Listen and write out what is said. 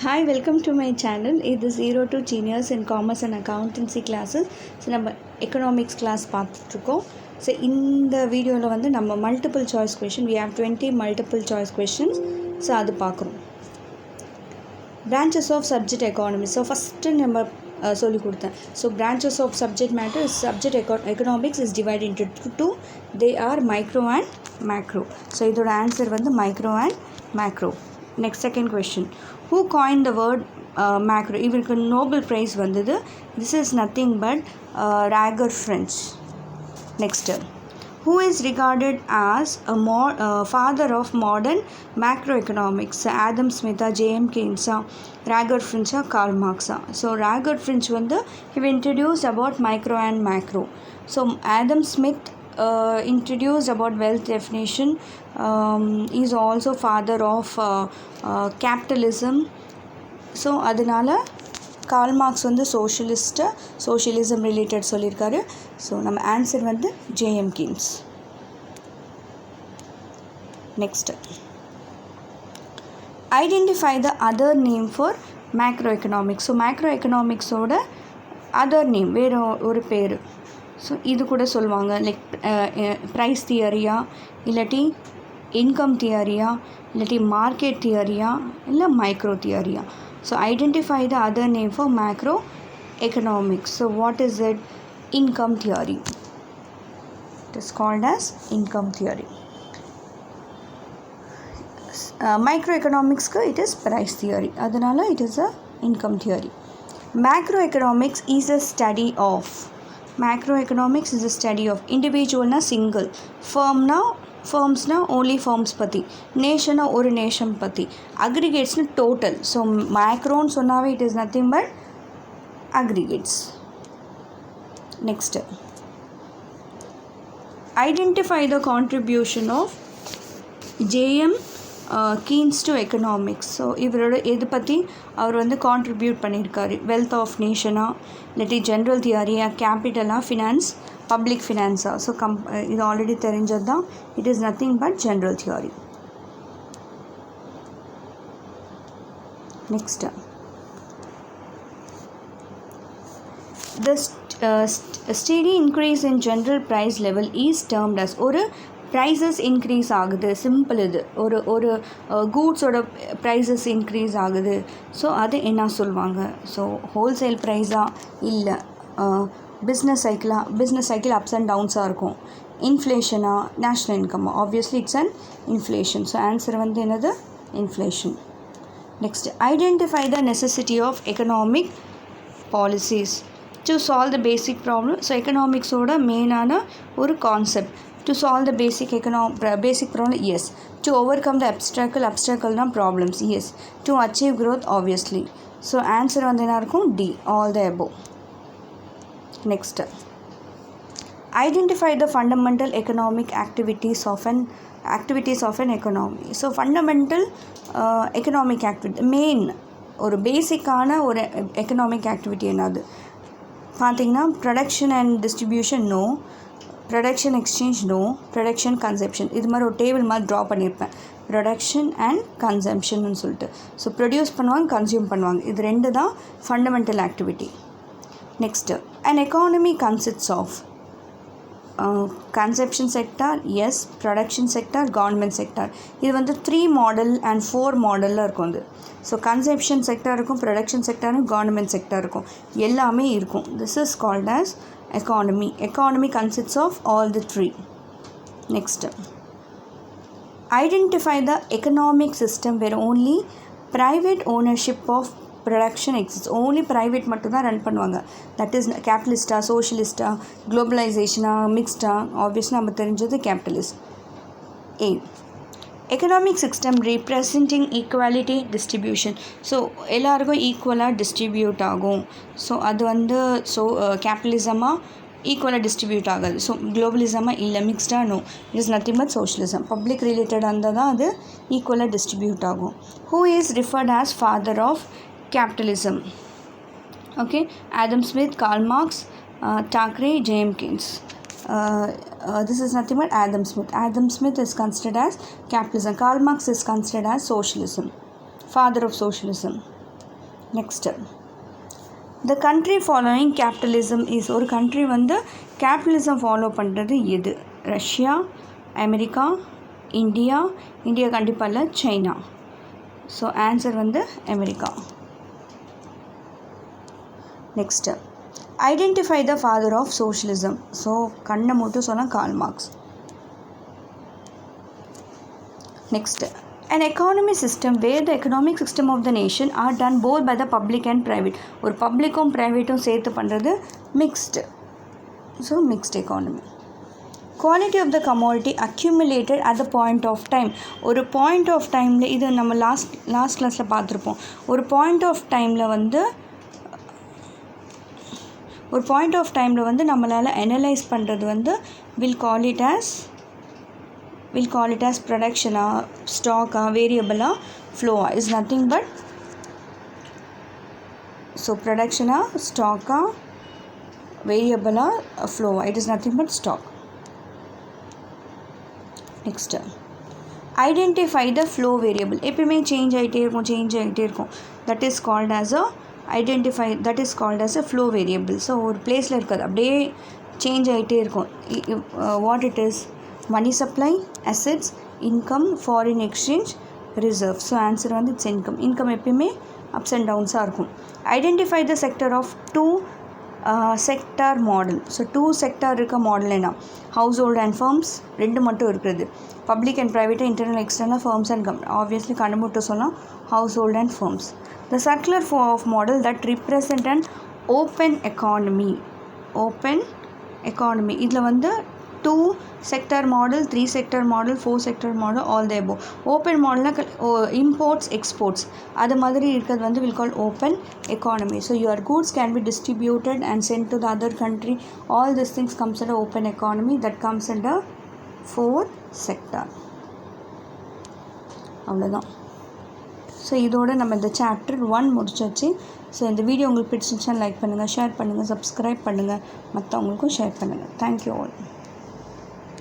Hi, welcome to my channel. This is 0 to Genius in Commerce and Accountancy classes. So, நம்ம economics class பார்த்துட்ருக்கோம். So, இந்த வீடியோவில் வந்து நம்ம multiple choice question. We have 20 multiple choice questions. So, அது பார்க்குறோம். Branches of subject economy. So, first நம்ம சொல்லி கொடுத்தேன். So, branches of subject matter is subject economics is divided into two. They are micro and macro. So, இதோட answer வந்து micro and macro. Next, second question. Who coined the word macro? இவருக்கு Nobel prize வந்தது. This is nothing but Rager French. Next, who is regarded as a father of modern macroeconomics? Adam Smith, J.M. Keynes, Rager French, Karl Marx. So Rager French வந்து he introduced about micro and macro. So Adam Smith introduced about wealth definition. He is also father of capitalism. So அதனால Karl Marx வந்து socialism related சொல்லியிருக்காரு. So நம்ம answer வந்து JM Keynes. Next, identify the other name for macro economics. So macro எக்கனாமிக்ஸோட other name வேறு ஒரு பேர். So இது கூட சொல்லுவாங்க லைக் ப்ரைஸ் தியரியா, இல்லாட்டி இன்கம் தியரியா, இல்லாட்டி மார்க்கெட் தியரியா, இல்லை micro தியரியா. So identify the other name for macroeconomics. So what is it? Income theory. It is called as income theory. Microeconomics it is price theory. Adanala it is a income theory. Macroeconomics is a study of. Macroeconomics is a study of individual na single, firm na firms na only firms பற்றி, நேஷனா ஒரு nation பற்றி, அக்ரிகேட்ஸ்னு total. So மேக்ரோன்னு சொன்னாவே it is nothing but aggregates. Next, identify the contribution of J M Keynes to economics. So இவரோட எது பற்றி அவர் வந்து contribute பண்ணியிருக்காரு? வெல்த் ஆஃப் நேஷனா, இல்லாட்டி ஜென்ரல் தியரியா, கேபிட்டலா, ஃபினான்ஸ், பப்ளிக் ஃபினான்ஸா? ஸோ இது ஆல்ரெடி தெரிஞ்சது தான். It is nothing but general theory. Next, the steady increase in general price level is termed as. ஒரு ப்ரைஸஸ் இன்க்ரீஸ் ஆகுது, சிம்பிள் இது. ஒரு கூட்ஸோட ப்ரைஸஸ் இன்க்ரீஸ் ஆகுது. ஸோ அது என்ன சொல்லுவாங்க? ஸோ ஹோல்சேல் ப்ரைஸா, இல்லை பிஸ்னஸ் சைக்கிள் அப்ஸ் அண்ட் டவுன்ஸாக இருக்கும். இன்ஃப்ளேஷனா, நேஷ்னல் இன்கம்மா? Obviously it's and inflation. So answer வந்து என்னது? Inflation. Next, identify the necessity of economic policies to solve the basic problem. So எக்கனாமிக்ஸோட மெயினான ஒரு concept. To solve the basic problem, yes. To overcome the obstacle na problems, yes. To achieve growth, obviously. So answer வந்து என்ன இருக்கும்? D, all the above. Next, identify the fundamental economic activities of an economy. So fundamental economic activity, main ஒரு பேசிக்கான ஒரு economic activity என்னது பார்த்தீங்கன்னா, production and distribution no, production exchange no, production consumption. இது மாதிரி ஒரு டேபிள் மாதிரி ட்ரா பண்ணியிருப்பேன், ப்ரொடக்ஷன் அண்ட் கன்சம்ஷன்னு சொல்லிட்டு. ஸோ ப்ரொடியூஸ் பண்ணுவாங்க, கன்சியூம் பண்ணுவாங்க. இது ரெண்டு தான் fundamental activity. Next, an economy consists of consumption sector, yes, production sector, government sector. இது வந்து 3 மாடல் அண்ட் 4 மாடலில் இருக்கும் இது. ஸோ கன்செப்ஷன் செக்டார் இருக்கும், ப்ரொடக்ஷன் செக்டாரும், கவர்மெண்ட் செக்டார் இருக்கும், எல்லாமே இருக்கும். This is called as economy. Economy consists of all the 3. Next, identify the economic system where only private ownership of production exists. Only private மட்டும் தான் ரன் பண்ணுவாங்க. That is கேபிட்டலிஸ்டா, சோஷியலிஸ்டா, குளோபலைசேஷனா, மிக்ஸ்டா? ஆப்வியஸ்லி நம்ம தெரிஞ்சது capitalist. A, economic system representing equality distribution. So எல்லாருக்கும் ஈக்குவலாக டிஸ்ட்ரிபியூட் ஆகும். ஸோ அது வந்து கேபிட்டலிசமாக ஈக்குவலாக டிஸ்ட்ரிபியூட் ஆகாது. ஸோ குளோபலிசமாக இல்லை, மிக்ஸ்டாக no, it is nothing but socialism. Public ரிலேட்டடாக இருந்தால் தான் அது ஈக்குவலாக டிஸ்ட்ரிபியூட் ஆகும். Who is referred as father of capitalism? Okay, Adam Smith, Karl Marx, டாக்ரே, JM Keynes. This is nothing but Adam Smith. Adam Smith is considered as capitalism. Karl Marx is considered as socialism, father of socialism. Next the country following capitalism is ஒரு country வந்து capitalism follow பண்ணுறது எது? Russia, America, India கண்டிப்பாக இல்லை, China. So answer வந்து America. Next identify the father of socialism. So கண்ணை மட்டும் சொன்னால் Karl Marx. Next an economy system where the economic system of the nation are done both by the public and private. ஒரு பப்ளிக்கும் ப்ரைவேட்டும் சேர்த்து பண்ணுறது mixed. So mixed economy. Quality of the commodity accumulated at the point of time. ஒரு point of டைமில், இது நம்ம last கிளாஸில் பார்த்துருப்போம். ஒரு பாயிண்ட் ஆஃப் டைமில் வந்து நம்மளால் அனலைஸ் பண்ணுறது வந்து will call it as production, stock, variable, flow is nothing but, so production, stock, variable, flow, it is nothing but stock. Next, identify the flow variable. எப்பவுமே சேஞ்ச் ஆகிட்டே இருக்கும், that is called as a flow variable. So ஒரு பிளேஸில் இருக்காது, அப்படியே change ஆகிட்டே இருக்கும். What it is? Money supply, assets, income, foreign exchange, reserve. So answer வந்து இட்ஸ் இன்கம் எப்பயுமே அப்ஸ் அண்ட் டவுன்ஸாக இருக்கும். Identify the sector of two sector model. So two sector இருக்க மாடல் என்ன? ஹவுஸ் ஹோல்ட் அண்ட் ஃபர்ம்ஸ் ரெண்டு மட்டும் இருக்கிறது. Public and private, internal external, firms and company. Obviously கண்டுமுட்டு சொல்லலாம் household and firms. The circular of model that represent and open economy. இதில் வந்து 2 sector model, 3 sector model, 4 sector model, all the above. Open model imports, exports, அது மாதிரி இருக்கிறது வந்து will call open economy. So your goods can be distributed and sent to the other country. All these things comes under open economy, that comes under 4 sector. அவ்வளோதான். So இதோட நம்ம இந்த chapter 1 முடிச்சாச்சு. So இந்த வீடியோ உங்களுக்கு பிடிச்சிருந்துச்சுன்னா like பண்ணுங்கள், share பண்ணுங்கள், சப்ஸ்கிரைப் பண்ணுங்கள், மற்றவங்களுக்கும் ஷேர் பண்ணுங்கள். Thank you all.